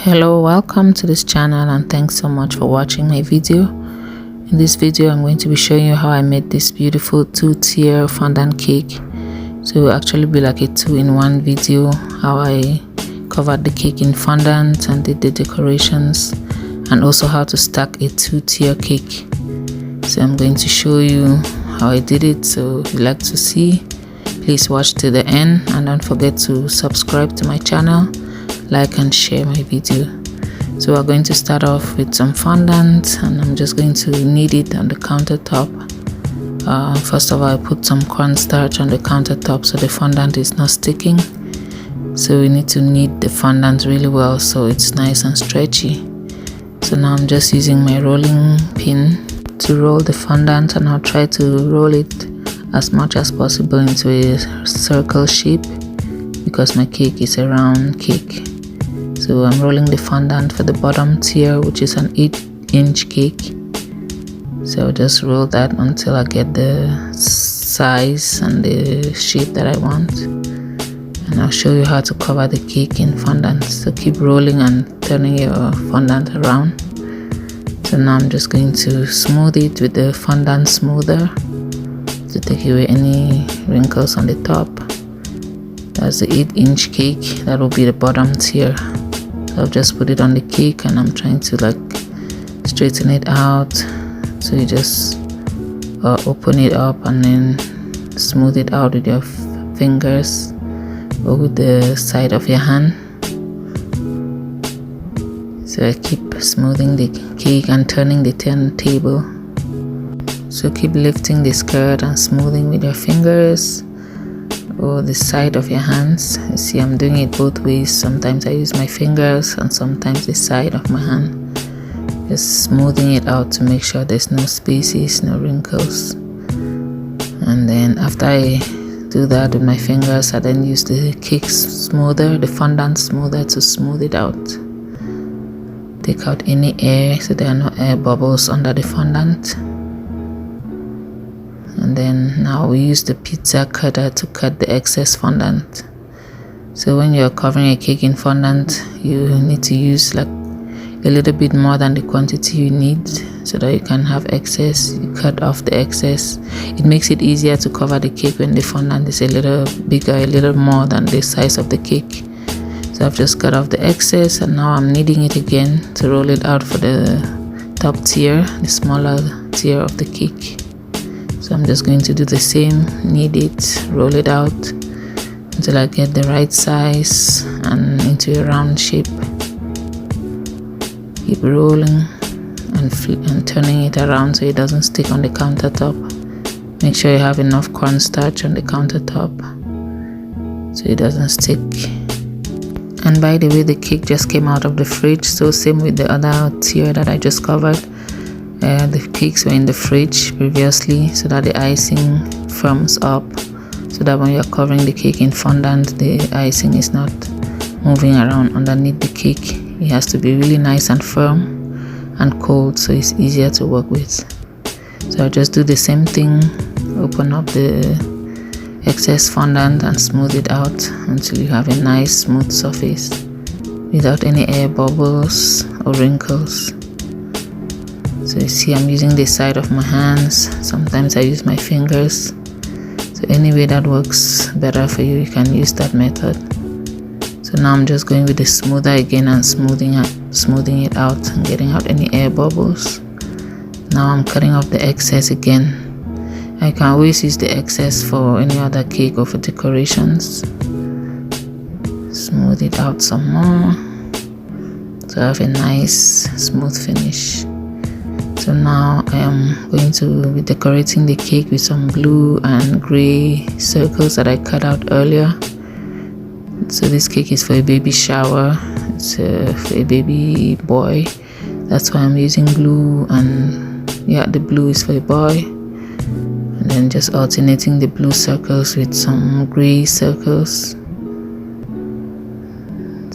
Hello, welcome to this channel and thanks so much for watching my video. In this video I'm going to be showing you how I made this beautiful two-tier fondant cake. So it will actually be like a two-in-one video, how I covered the cake in fondant and did the decorations, and also how to stack a two-tier cake. So I'm going to show you how I did it. So if you'd like to see, please watch to the end and don't forget to subscribe to my channel, like and share my video. So we're going to start off with some fondant and I'm just going to knead it on the countertop. First of all, I put some cornstarch on the countertop so the fondant is not sticking. So we need to knead the fondant really well so it's nice and stretchy. So now I'm just using my rolling pin to roll the fondant, and I'll try to roll it as much as possible into a circle shape because my cake is a round cake. So I'm rolling the fondant for the bottom tier, which is an 8-inch cake. So I'll just roll that until I get the size and the shape that I want. And I'll show you how to cover the cake in fondant. So keep rolling and turning your fondant around. So now I'm just going to smooth it with the fondant smoother to take away any wrinkles on the top. That's the 8-inch cake. That will be the bottom tier. So I've just put it on the cake and I'm trying to like straighten it out. So you just open it up and then smooth it out with your fingers or with the side of your hand. So I keep smoothing the cake and turning the turntable. So keep lifting the skirt and smoothing with your fingers or the side of your hands. You see, I'm doing it both ways. Sometimes I use my fingers and sometimes the side of my hand. Just smoothing it out to make sure there's no spaces, no wrinkles. And then after I do that with my fingers, I then use the cake smoother, the fondant smoother, to smooth it out. Take out any air so there are no air bubbles under the fondant. And then now we use the pizza cutter to cut the excess fondant. So when you're covering a cake in fondant, you need to use like a little bit more than the quantity you need so that you can have excess. You cut off the excess. It makes it easier to cover the cake when the fondant is a little bigger, a little more than the size of the cake. So I've just cut off the excess and now I'm kneading it again to roll it out for the top tier, the smaller tier of the cake. So I'm just going to do the same, knead it, roll it out until I get the right size and into a round shape. Keep rolling and turning it around so it doesn't stick on the countertop. Make sure you have enough cornstarch on the countertop so it doesn't stick. And by the way, the cake just came out of the fridge, so same with the other tier that I just covered. The cakes were in the fridge previously so that the icing firms up, so that when you're covering the cake in fondant, the icing is not moving around underneath the cake. It has to be really nice and firm and cold so it's easier to work with. So I'll just do the same thing, open up the excess fondant and smooth it out until you have a nice smooth surface without any air bubbles or wrinkles. So you see, I'm using the side of my hands. Sometimes I use my fingers. So any way that works better for you, you can use that method. So now I'm just going with the smoother again and smoothing it out and getting out any air bubbles. Now I'm cutting off the excess again. I can always use the excess for any other cake or for decorations. Smooth it out some more to have a nice smooth finish. So now I am going to be decorating the cake with some blue and gray circles that I cut out earlier. So this cake is for a baby shower. It's for a baby boy. That's why I'm using blue, and yeah, the blue is for a boy. And then just alternating the blue circles with some gray circles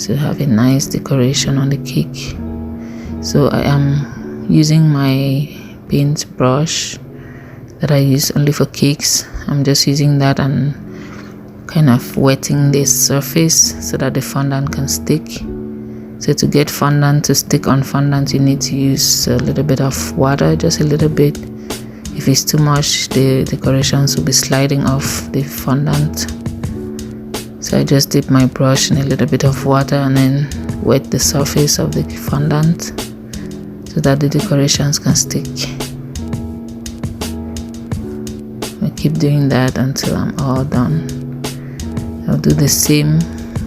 to have a nice decoration on the cake. So I am using my paint brush that I use only for cakes. I'm just using that and kind of wetting this surface so that the fondant can stick. So to get fondant to stick on fondant, you need to use a little bit of water, just a little bit. If it's too much, the decorations will be sliding off the fondant. So I just dip my brush in a little bit of water and then wet the surface of the fondant so that the decorations can stick. I keep doing that until I'm all done. I'll do the same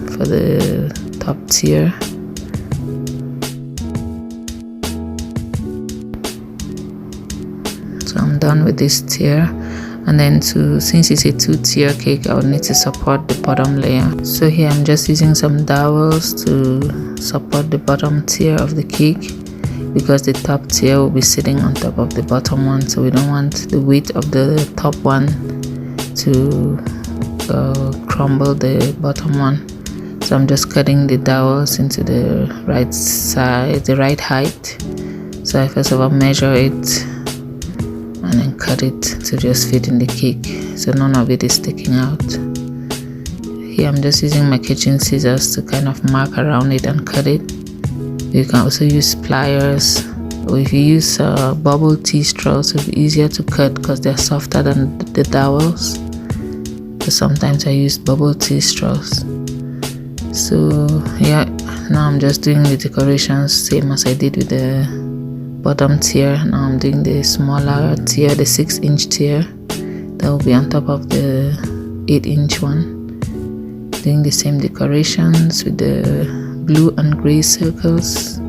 for the top tier. So I'm done with this tier, and then since it's a 2-tier cake, I would need to support the bottom layer. So here I'm just using some dowels to support the bottom tier of the cake, because the top tier will be sitting on top of the bottom one, so we don't want the weight of the top one to crumble the bottom one. So I'm just cutting the dowels into the right side, the right height. So I first of all measure it and then cut it to just fit in the cake, so none of it is sticking out. Here I'm just using my kitchen scissors to kind of mark around it and cut it. You can also use pliers, or if you use bubble tea straws, it'll be easier to cut because they're softer than the dowels. So sometimes I use bubble tea straws. So yeah, now I'm just doing the decorations same as I did with the bottom tier. Now I'm doing the smaller tier, the 6-inch tier that will be on top of the 8-inch one. Doing the same decorations with the blue and gray circles.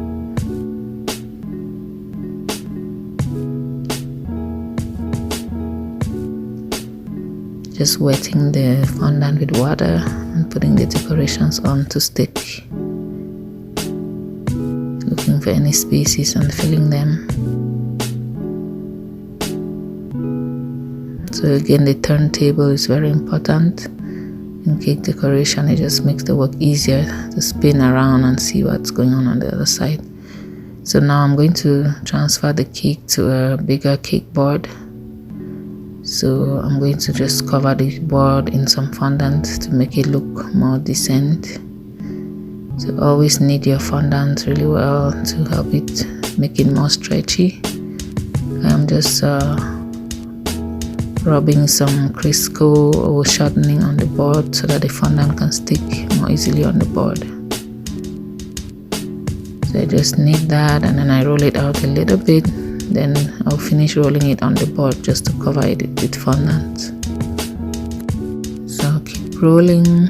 Just wetting the fondant with water and putting the decorations on to stick. Looking for any spaces and filling them. So again, the turntable is very important in cake decoration. It just makes the work easier to spin around and see what's going on the other side. So now I'm going to transfer the cake to a bigger cake board. So I'm going to just cover the board in some fondant to make it look more decent. So always knead your fondant really well to help it make it more stretchy. I'm just rubbing some Crisco or shortening on the board so that the fondant can stick more easily on the board. So I just knead that and then I roll it out a little bit. Then I'll finish rolling it on the board just to cover it with fondant. So I'll keep rolling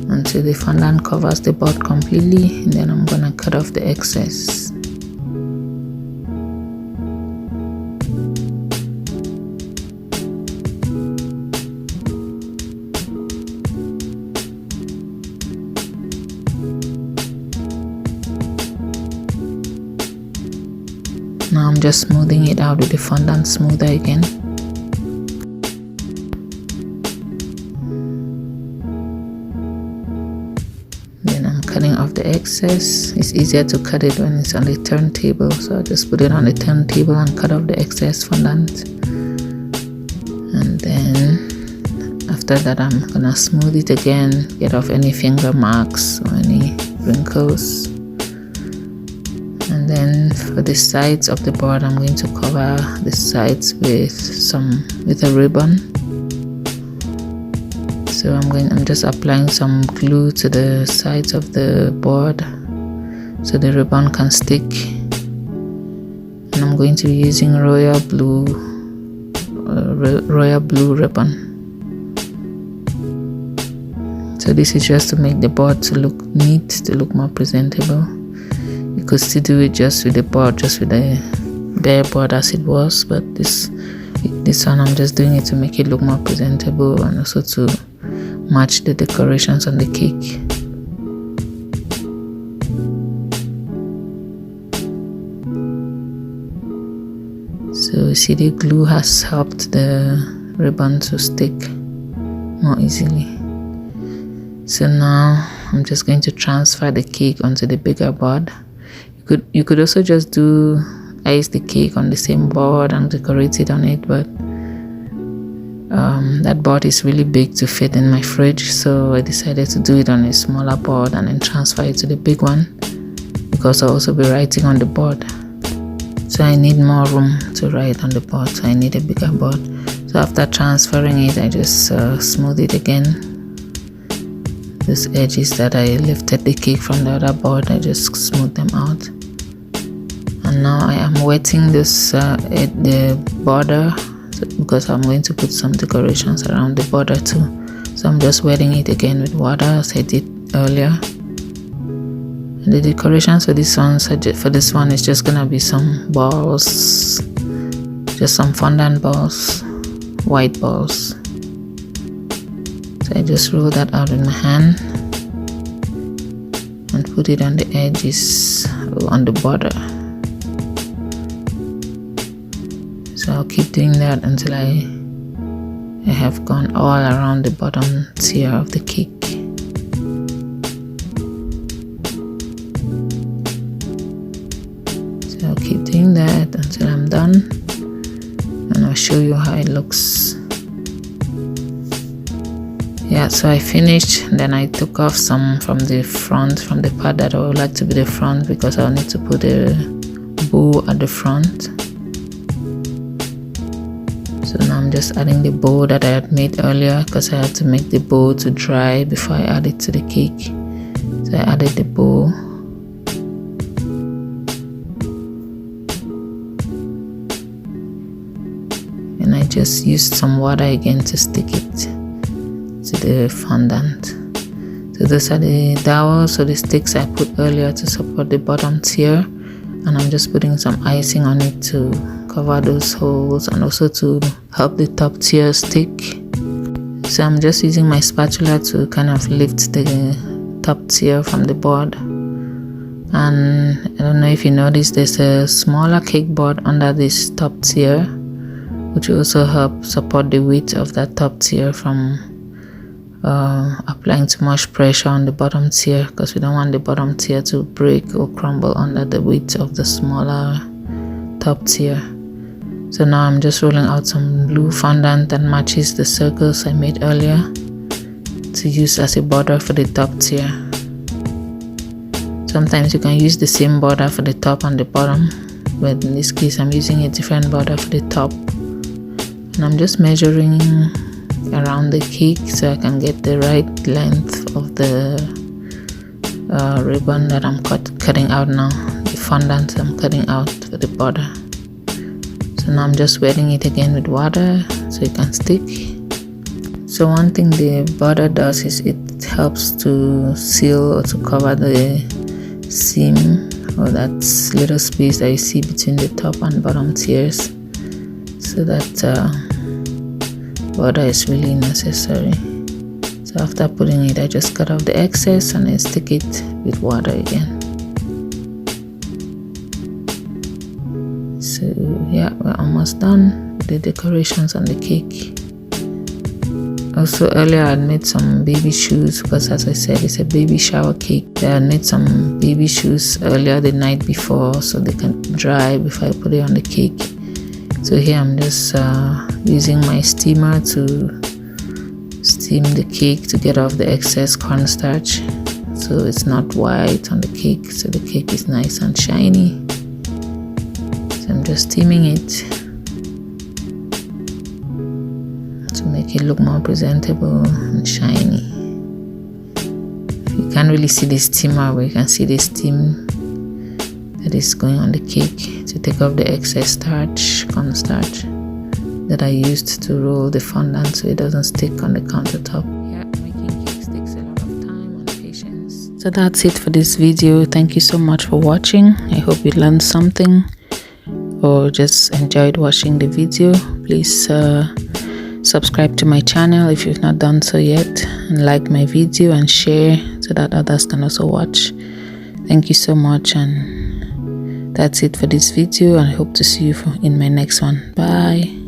until the fondant covers the board completely, and then I'm gonna cut off the excess. Now I'm just smoothing it out with the fondant smoother again. Then I'm cutting off the excess. It's easier to cut it when it's on the turntable, so I'll just put it on the turntable and cut off the excess fondant. And then after that I'm gonna smooth it again, get off any finger marks or any wrinkles. And then for the sides of the board, I'm going to cover the sides with a ribbon. So I'm just applying some glue to the sides of the board so the ribbon can stick. And I'm going to be using royal blue ribbon. So this is just to make the board to look neat, to look more presentable. You could still do it just with the board, just with the bare board as it was, but this one I'm just doing it to make it look more presentable and also to match the decorations on the cake. So you see the glue has helped the ribbon to stick more easily. So now I'm just going to transfer the cake onto the bigger board. You could also just ice the cake on the same board and decorate it on it, but That board is really big to fit in my fridge, so I decided to do it on a smaller board and then transfer it to the big one, because I'll also be writing on the board. So I need more room to write on the board, so I need a bigger board. So after transferring it, I just smooth it again. Those edges that I lifted the cake from the other board, I just smooth them out. And now I am wetting this the border, because I'm going to put some decorations around the border too. So I'm just wetting it again with water as I did earlier. And the decorations for this one is just gonna be some balls, just some fondant balls, white balls. So I just roll that out with my hand and put it on the edges on the border. So I'll keep doing that until I have gone all around the bottom tier of the cake. So I'll keep doing that until I'm done, and I'll show you how it looks. Yeah, so I finished, then I took off some from the front, from the part that I would like to be the front, because I'll need to put a bow at the front. So now I'm just adding the bow that I had made earlier, because I had to make the bow to dry before I add it to the cake. So I added the bow. And I just used some water again to stick it to the fondant. So those are the dowels, or the sticks I put earlier to support the bottom tier. And I'm just putting some icing on it to cover those holes and also to help the top tier stick. So I'm just using my spatula to kind of lift the top tier from the board. And I don't know if you noticed, there's a smaller cake board under this top tier, which will also help support the weight of that top tier from applying too much pressure on the bottom tier, because we don't want the bottom tier to break or crumble under the weight of the smaller top tier. So now I'm just rolling out some blue fondant that matches the circles I made earlier to use as a border for the top tier. Sometimes you can use the same border for the top and the bottom, but in this case I'm using a different border for the top. And I'm just measuring around the cake so I can get the right length of the ribbon that I'm cutting out now, the fondant I'm cutting out for the border. So now I'm just wetting it again with water so it can stick. So one thing the border does is it helps to seal or to cover the seam, or that little space that you see between the top and bottom tiers, so that border is really necessary. So after putting it, I just cut off the excess and then stick it with water again. So yeah, we're almost done with the decorations on the cake. Also earlier I had made some baby shoes, because as I said, it's a baby shower cake. I had made some baby shoes earlier the night before so they can dry before I put it on the cake. So here I'm just using my steamer to steam the cake to get off the excess cornstarch, so it's not white on the cake, so the cake is nice and shiny. So I'm just steaming it to make it look more presentable and shiny. You can't really see the steamer, but you can see the steam that is going on the cake to take off the excess cornstarch that I used to roll the fondant so it doesn't stick on the countertop. Yeah, making cakes takes a lot of time and patience. So that's it for this video. Thank you so much for watching. I hope you learned something or just enjoyed watching the video. Please subscribe to my channel if you've not done so yet, and like my video and share so that others can also watch. Thank you so much, and that's it for this video, and I hope to see you in my next one. Bye.